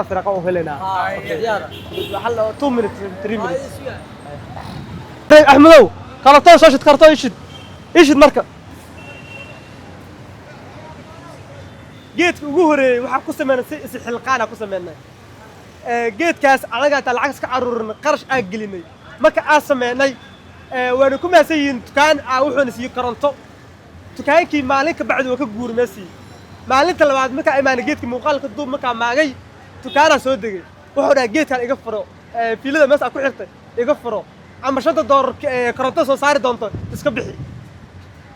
فرقة هلنا حل 2 minutes 3 minutes طيب أحمدو قلطان شاشة كرتون يشد مركب جيت وجوهري وحكوا سمعنا حلقانا كوا سمعنا جيت كاس على قاعد العكس كعرورنا قرش أجليني ما كأسمعني وأنا كم سين كان أوحنا سيو كرنتو تكاين كي مالك بعد وكجور مسي مالك لو بعد ما كإيمان جيت كمقال كدوب ما كان معي تكانا سودي وحنا جيت كان يقفروا في لذا مسا كل حتة يقفروا عم شنطة دور كرنتو صار دونتو تسكبحي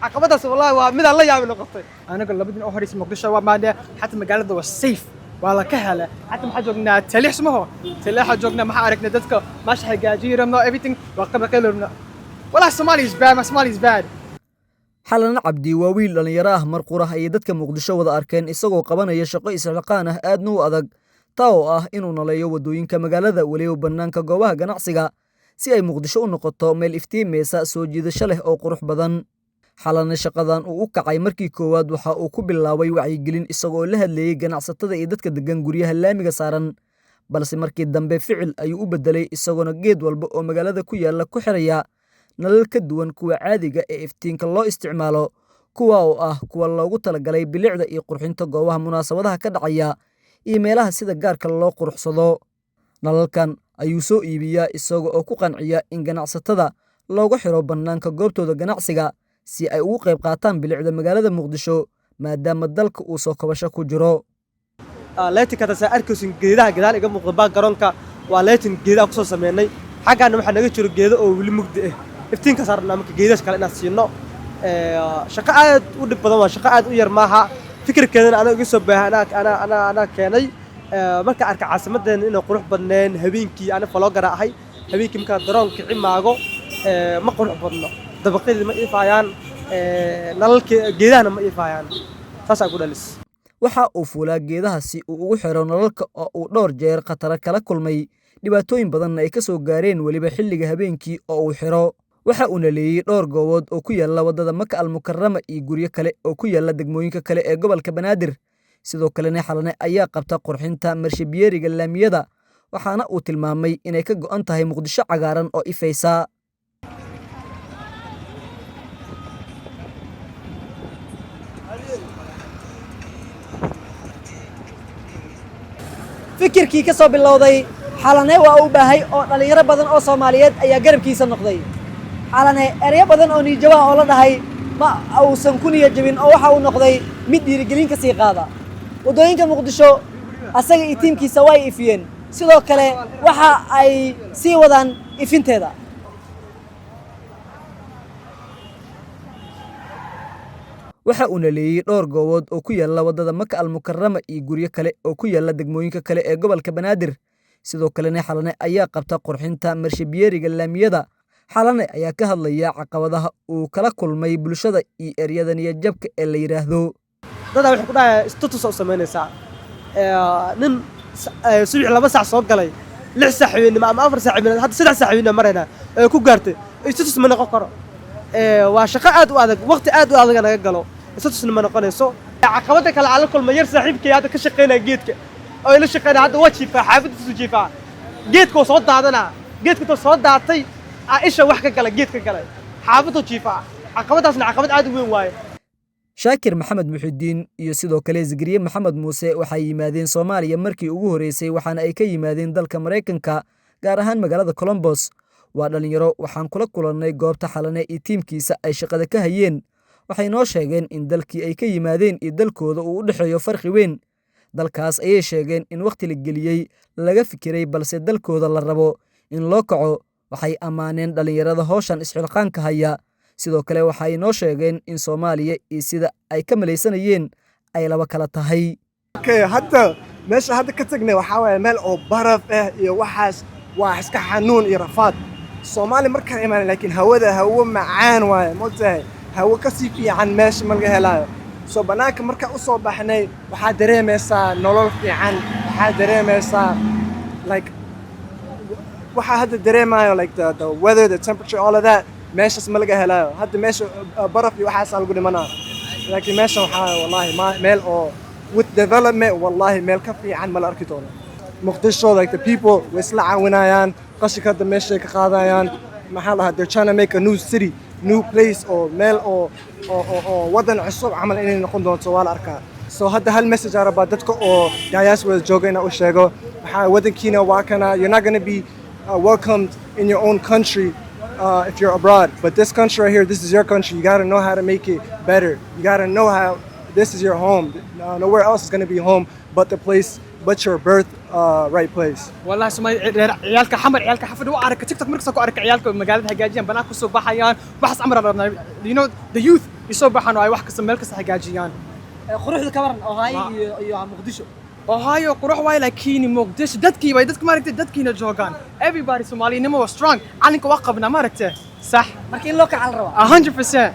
عقبتها والله ومن الله يعمل نقطة أنا قل لابد أن أحرس مقدشة وما حتى مقالة والسيف ولا كهلة حتى ما حجوجنا تليح اسمه تليح حجوجنا ما حاركنا دتك ماشي حجاجير no everything وقبل كلنا والله Somali is bad Somali is bad xalan cabdi waa wiil dhalinyaro ah mar quraha ay dadka muqdisho wada arkeen isagoo qabanaya shaqo isxilqaan ah aadna u adag taa oo ah inuu naleeyo wadooyinka magaalada waliba banaanka goobaha ganacsiga si ay muqdisho u noqoto meel iftiimaysa soo jiidasho leh oo qurux badan xalana shaqadan uu u kacay markii koowaad waxa uu ku bilaabay wacyigelin isagoo la hadlayay ganacsatada iyo dadka degan guryaha laamiga saaran balse markii dambe ficil ayuu u bedelay isagoona geed walba oo magaalada ku yaala ku xiraya nalal ka duwan kuwa caadiga ee iftiinka loo isticmaalo kuwa oo ah kuwa loogu talagalay bilicda iyo qurxinta goobaha munaasabadaha ka dhacaya iyo meelaha sida gaarka loo quruxsado nalalkan ayuu soo iibiyaa isagoo oo ku qanciya in ganacsatada loogu xiro banaanka goobtooda ganacsiga si ay ugu qayb qaataan bilicda magaalada muqdisho maadaama dalka uu soo kabasho ku jiro leetinka taas arkaysan geedaha gadaal iga muuqda baa garoonka waa leetin geedaha ku soo sameynay xaggaana waxa naga jiro geedo oo wili mugdi ah iftiinka saarna marka geedaha kale inaad siino shaqo aad u dhib badan waa shaqo aad u yar maaha fikirkeedana anaga iga soo baahan ana keenay marka arka caasimadeena inay qurux badneen habeenkii ana faloo gara ahay habeenkii marka garoonka cimaago ma qurux badno dabaqadii ma ifaayaan nalalka geedahana ma ifaayaan taas ku dhalis waxa uu fuulaa geedaha si uu ugu xiro nalalka oo uu dhowr jeer khatar kala kulmay dhibaatooyin badan ay ka soo gaareen waliba xilliga habeenkii oo uu xiro waxa uu naleeyay dhowr goobood oo ku yaala wadada Maka al-Mukarrama iyo guryo kale oo ku yaala degmooyinka kale ee gobolka Banaadir sidoo kale xalane ayaa qabta qurxinta marshabiyeeriga laamiyada waxaana uu tilmaamay inay ka go'an tahay muqdisho cagaaran oo ifaysa fikirkii ka soo bilowday xalane waa u baahay oo dhalinyaro badan oo Soomaaliyeed ayaa garabkiisa noqday xalane ereyo badan oo nijawa oo la dhahay ma uusan ku niyad jabin oo waxa uu noqday mid dhiirigelin ka sii qaada wadooyinka muqdisho asaga iyo tiimkiisa way ifiyeen sidoo kale waxa ay sii wadaan ifinteeda waxa uu naleeyay dhowr goobood oo ku yaala wadada Maka al-Mukarrama iyo guryo kale oo ku yaala degmooyinka kale ee gobolka Banaadir sidoo kale xalane ayaa qabta qurxinta marshabiyeeriga laamiyada xalane ayaa ka hadlaya caqabadaha uu kala kulmay bulshada iyo ereyada niyad jabka ee la yiraahdo dad wax ku dhaay status oo sameynaysa nin subax 2 saac soo galay 6 saaxiibinimo ama 4 saaxiibinimo hadda 3 saaxiibinimo marayna ku gaartay status ma noqon karo waa shaqo aad u adag waqti aad u adag naga galo status ma noqonayso caqabada kale aan la kulmay yar saaxiibkay hadda ka shaqeynaa geedka oo ila shaqeynaa hadda wajifa xaafadiisu jifa geedka soo daadana geedka soo daatay Aisha wax ka gala geedka gala xaafadu jifa caqabadaasna caqabad aad u weyn waaye Shaakir Maxamed Muxidiin iyo sidoo kale Zikriye Maxamed Muuse waxay yimaadeen Soomaaliya markii ugu horeysay waxaana ay ka yimaadeen dalka Mareykanka gaar ahaan magaalada Columbus waa dhalinyaro waxaan kula kulannay goobta xalane iyo tiimkiisa ay shaqada ka hayeen waxay noo sheegeen in dalkii ay ka yimaadeen iyo dalkooda uu u dhaxeeyo farqi weyn dalkaas ayay sheegeen in waqti la geliyay laga fikiray balse dalkooda la rabo in loo kaco waxay amaaneen dhalinyarada hawshan isxilqaanka haya sidoo kale waxay noo sheegeen in Soomaaliya iyo sida ay ka maleysanayeen ay laba kala tahay hadda meesha hadda ka tagnay waxa waaye meel oo baraf ah iyo waxaas waa iska xanuun iyo rafaad Soomaali markaan imaan laakiin hawada hawo macaan waaye moogtahay hawo ka sii fiican meesha ma laga helayo soo banaanka marka u soo baxnay waxa dareemaysaa nolol fiican waxa dareemaysaa like waxa hadda dareemayo like the weather the temperature all of that meeshas ma laga helayo hadda meesha baraf iyo waxaas aan lagu dhimanaa laakiin meesha waxa wallahi meel oo with development wallahi meel ka fiican ma la arki doono Mogadishu, like the people, isla caawinayaan, qashinka hadda meeshay ka qaadayaan. Maxaa la dhahaa, they're trying to make a new city, new place oo meel oo wadan cusub camal inay noqon doonto waa la arkaa. So hadda hal message aan rabaa dadka oo diaspora jooga inaan u sheego. Maxaa wadankiina waa kana, you're not going to be welcomed in your own country if you're abroad. But this country right here, this is your country. You got to know how to make it better. You got to know how this is your home. Nowhere else is going to be home but the place, but your birth right place. والله سمي عيالك حمر عيالك حفر وأرك تيك توك مركز أكو أرك عيالك مقالة هجاجيان بناك وصوب بحيان بحس عمر you know the youth يصوب بحنا أي واحد قسم ملكس هجاجيان quruxda ka waran Ohio iyo Muqdisho Ohio قروح واي لكيني مقدش دتكي باي دتك ما ركت دتكينا جوجان everybody Somali نمو strong عنك وقبنا ما ركته صح marka in loo kacal rabo 100%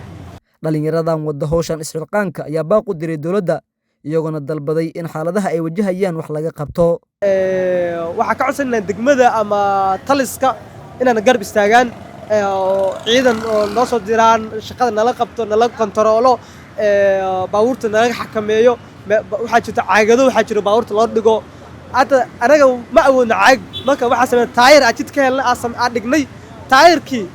dhalinyaradan wadda howshan isxilqaanka ayaa baaq u diray dowladda iyaguna dalbaday in xaaladaha ay wajahayaan wax laga qabto waxaa ka codsanayna degmada ama taliska inaan garab istaagaan ciidan oo noo soo diraan shaqada nala qabto nala kontaroolo baabuurta nalaga xakameeyo waxaa jirta caagado waxaa jira baabuurta loo dhigo hadda anaga ma awoodna caag marka waxaa sameeyay taayir ajid ka helna aan dhignay taayirkii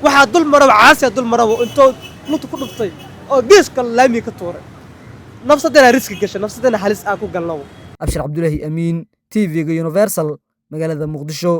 waxaa dul maraba caasi dul maraba intoo lutu ku dhuftay oo geeska laami ka tuuray nafsadana riski gashay nafsadana halis aan ku galno abshir cabdullaahi amiin TV-ga Universal magaalada Muqdisho